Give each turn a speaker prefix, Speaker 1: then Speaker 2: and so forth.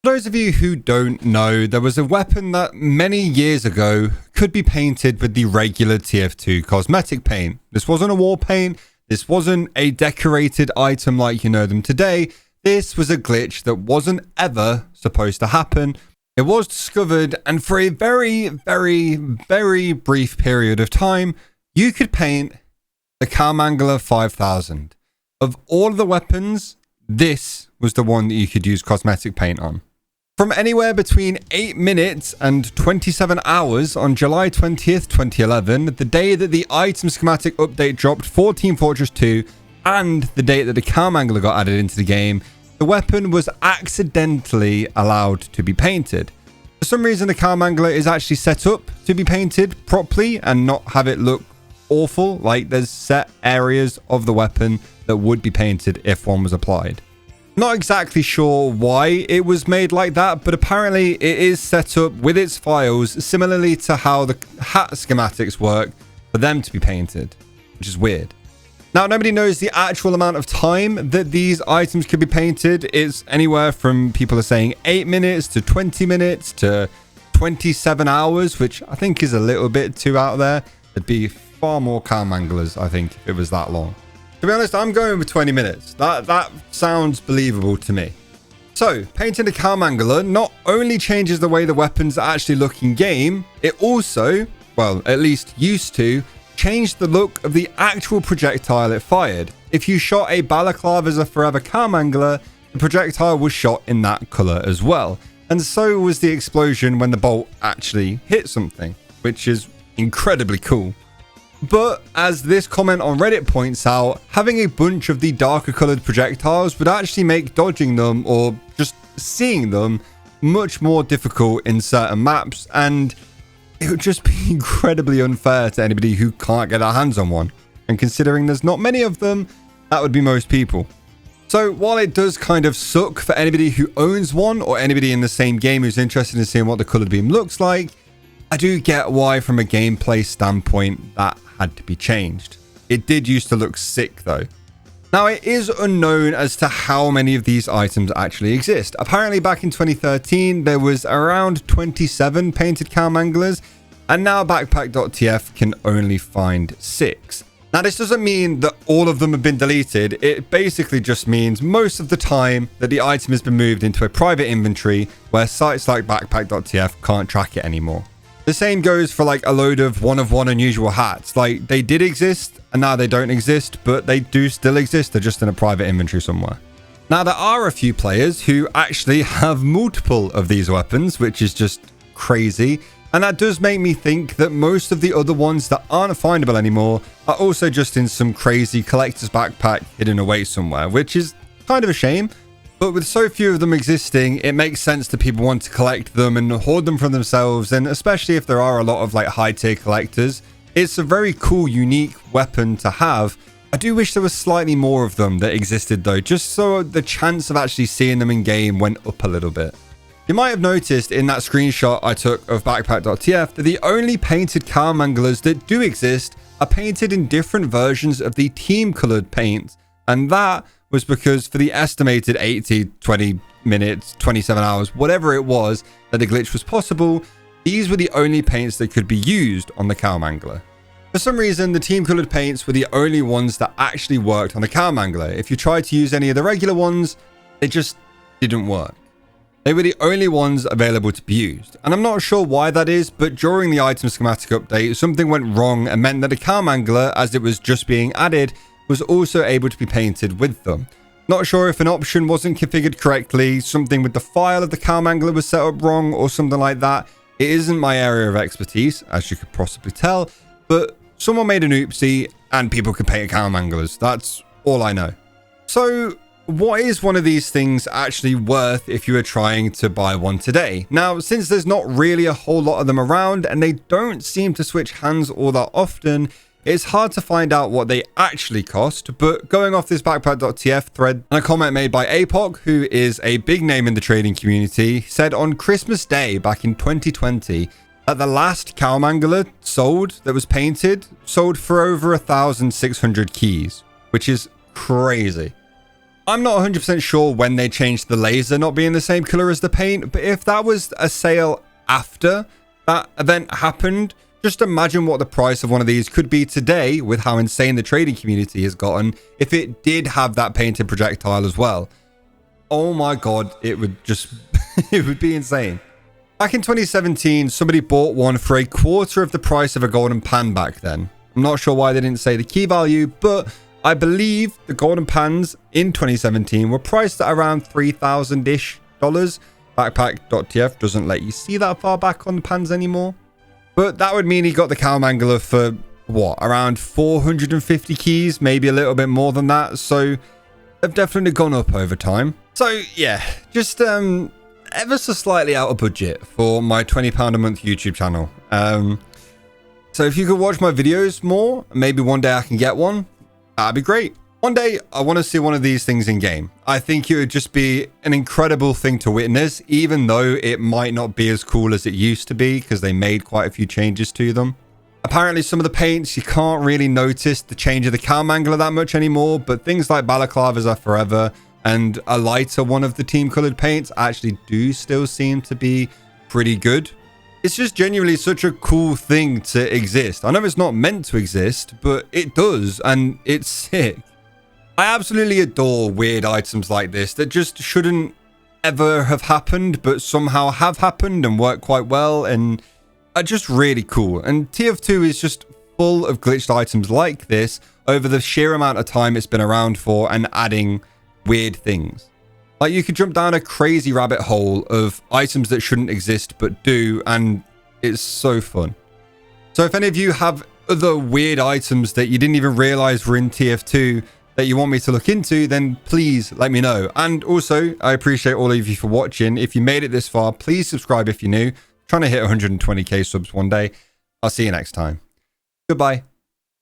Speaker 1: For those of you who don't know, there was a weapon that many years ago could be painted with the regular TF2 cosmetic paint. This wasn't a war paint. This wasn't a decorated item like you know them today. This was a glitch that wasn't ever supposed to happen. It was discovered, and for a very, very, very brief period of time, you could paint the Cow Mangler 5000. Of all of the weapons, this was the one that you could use cosmetic paint on. From anywhere between 8 minutes and 27 hours on July 20th, 2011, the day that the item schematic update dropped for Team Fortress 2, and the date that the Cow Mangler got added into the game, the weapon was accidentally allowed to be painted. For some reason, the Cow Mangler is actually set up to be painted properly and not have it look awful. Like, there's set areas of the weapon that would be painted if one was applied. Not exactly sure why it was made like that, but apparently it is set up with its files similarly to how the hat schematics work for them to be painted, which is weird. Now, nobody knows the actual amount of time that these items could be painted. It's anywhere from, people are saying 8 minutes to 20 minutes to 27 hours, which I think is a little bit too out there. There'd be far more Cow Manglers, I think, if it was that long. To be honest, I'm going with 20 minutes. That sounds believable to me. So, painting the Cow Mangler not only changes the way the weapons actually look in game, it also, well, at least used to, changed the look of the actual projectile it fired. If you shot a balaclava as a forever Cow Mangler, the projectile was shot in that color as well. And so was the explosion when the bolt actually hit something, which is incredibly cool. But as this comment on Reddit points out, having a bunch of the darker colored projectiles would actually make dodging them or just seeing them much more difficult in certain maps, and it would just be incredibly unfair to anybody who can't get their hands on one. And considering there's not many of them, that would be most people. So while it does kind of suck for anybody who owns one or anybody in the same game who's interested in seeing what the colored beam looks like, I do get why from a gameplay standpoint that had to be changed. It did used to look sick though. Now, it is unknown as to how many of these items actually exist. Apparently back in 2013 there was around 27 painted Cow Manglers, and now backpack.tf can only find 6. Now, this doesn't mean that all of them have been deleted. It basically just means most of the time that the item has been moved into a private inventory where sites like backpack.tf can't track it anymore. The same goes for like a load of one-of-one unusual hats. Like, they did exist and now they don't exist, but they do still exist. They're just in a private inventory somewhere. Now, there are a few players who actually have multiple of these weapons, which is just crazy. And that does make me think that most of the other ones that aren't findable anymore are also just in some crazy collector's backpack hidden away somewhere, which is kind of a shame. But with so few of them existing, it makes sense that people want to collect them and hoard them for themselves, and especially if there are a lot of like high tier collectors, it's a very cool, unique weapon to have. I do wish there was slightly more of them that existed though, just so the chance of actually seeing them in game went up a little bit. You might have noticed in that screenshot I took of backpack.tf that the only painted Cow Manglers that do exist are painted in different versions of the team colored paint, and that was because for the estimated 80, 20 minutes, 27 hours, whatever it was that the glitch was possible, these were the only paints that could be used on the Cow Mangler. For some reason, the team colored paints were the only ones that actually worked on the Cow Mangler. If you tried to use any of the regular ones, they just didn't work. They were the only ones available to be used. And I'm not sure why that is, but during the item schematic update, something went wrong and meant that the Cow Mangler, as it was just being added, was also able to be painted with them. Not sure if an option wasn't configured correctly, something with the file of the Cow Mangler was set up wrong, or something like that. It isn't my area of expertise, as you could possibly tell, but someone made an oopsie and people can paint Cow Manglers. That's all I know. So what is one of these things actually worth if you are trying to buy one today? Now, since there's not really a whole lot of them around and they don't seem to switch hands all that often, it's hard to find out what they actually cost, but going off this backpack.tf thread and a comment made by APOC, who is a big name in the trading community, said on Christmas Day back in 2020 that the last Cow Mangler sold that was painted sold for over 1,600 keys, which is crazy. I'm not 100% sure when they changed the laser not being the same color as the paint, but if that was a sale after that event happened, just imagine what the price of one of these could be today with how insane the trading community has gotten if it did have that painted projectile as well. Oh my god, it would just it would be insane. Back in 2017, somebody bought one for a quarter of the price of a golden pan back then. I'm not sure why they didn't say the key value, but I believe the golden pans in 2017 were priced at around $3,000-ish. Backpack.tf doesn't let you see that far back on the pans anymore. But that would mean he got the Cow Mangler for, what, around 450 keys, maybe a little bit more than that. So they've definitely gone up over time. So yeah, just ever so slightly out of budget for my £20 a month YouTube channel. So if you could watch my videos more, maybe one day I can get one, that'd be great. One day I want to see one of these things in game. I think it would just be an incredible thing to witness, even though it might not be as cool as it used to be because they made quite a few changes to them. Apparently some of the paints, you can't really notice the change of the Cow Mangler that much anymore, but things like balaclavas are forever, and a lighter one of the team colored paints actually do still seem to be pretty good. It's just genuinely such a cool thing to exist. I know it's not meant to exist, but it does, and it's sick. I absolutely adore weird items like this that just shouldn't ever have happened, but somehow have happened and work quite well and are just really cool. And TF2 is just full of glitched items like this over the sheer amount of time it's been around for and adding weird things. Like, you could jump down a crazy rabbit hole of items that shouldn't exist but do, and it's so fun. So if any of you have other weird items that you didn't even realize were in TF2 that you want me to look into, then please let me know. And also, I appreciate all of you for watching. If you made it this far, please subscribe if you're new. I'm trying to hit 120k subs one day. I'll see you next time. Goodbye.